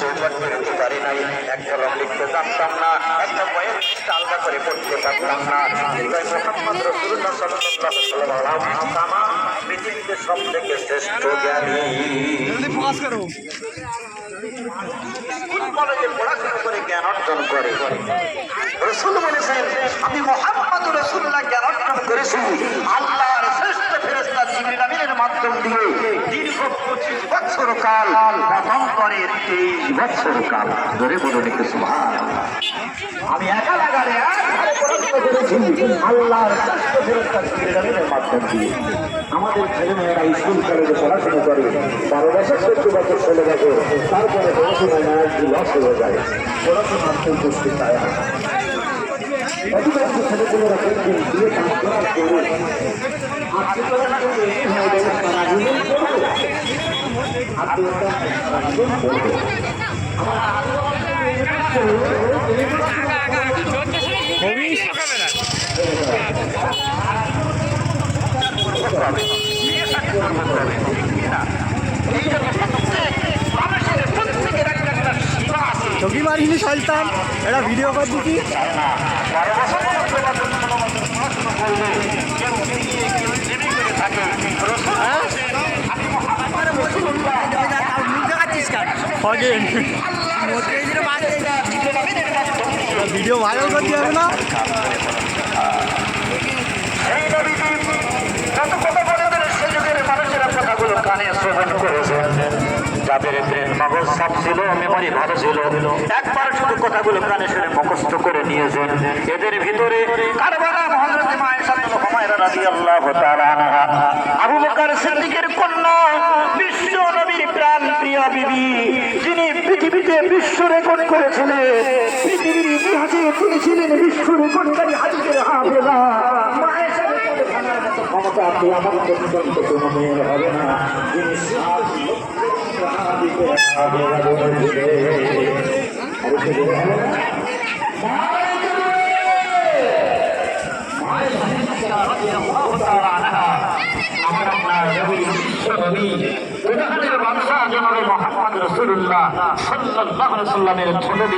চৌকাট করতে পারি নাই, একটা কলম লিখতে জানতাম না, একটা বইয়ের আলাদা করে পড়তে পারতাম না। মোহাম্মদ রাসূলুল্লাহ সাল্লাল্লাহু আলাইহি ওয়াসাল্লাম পৃথিবীতে সব থেকে শ্রেষ্ঠ জ্ঞানী। কলেজে পড়াশোনা করে জ্ঞান অর্জন করে। রাসূল বলেছেন, আমি মুহাম্মদ রাসূলুল্লাহ জ্ঞান অর্জন করেছি আল্লাহর শ্রেষ্ঠ ফেরেশতা জিবরিল আমিনের মাধ্যম দিয়ে দীর্ঘ 25 বছর কাল, প্রথম করে 23 বছর কাল ধরে। বলুন একটু সুবহানাল্লাহ। আমি একা লাগারে পড়াশোনা করেছি আল্লাহর শ্রেষ্ঠ ফেরেশতা জিবরিল আমিনের মাধ্যম দিয়ে। আমাদের ছেলেমেয়েরা স্কুল কলেজে পড়াশোনা করে 12 বছর 14 বছর চলে গেছে, তারপরে পড়াশোনায় না লস হয়ে যায়, পড়াশোনার সন্তুষ্টি চায় না। অধিকাংশ ছেলেপুলেরা দেখবেন বিয়ে কাজ করার পরে আত্মীয়তা চকি মারিনি শয়তান, এটা ভিডিও কর দিচ্ছি। ভিডিও ভাইরাল করতে হবে না। কথাগুলো কানে শ্রবণ করেছেন, যাদের ব্রেন মগজ সব ছিল, মেমোরি ভালো ছিল, একবার শুধু কথাগুলো কানে শুনে মুখস্থ করে নিয়েছেন। এদের ভিতরে কারবালা হযরত আয়েশা হুমায়রা রাদিয়াল্লাহু তাআলা আনহা, আবু বকর সিদ্দিকের কন্যা, বিশ্ব নবীর প্রাণ প্রিয় বিবি, যিনি পৃথিবীতে বিশ্ব রেকর্ড করেছিলেন, পৃথিবীর ইতিহাসে তিনি ছিলেন বিশ্ব রেকর্ডকারী হাদিসের হাফেজা। আয়েশা ক্ষমতা আপনি আমার পর্যন্ত কোনো মেয়ের হবে না, যিনি মুহাম্মদ রাসূলুল্লাহ সাল্লাল্লাহু আলাইহি ওয়াসাল্লামের ছোট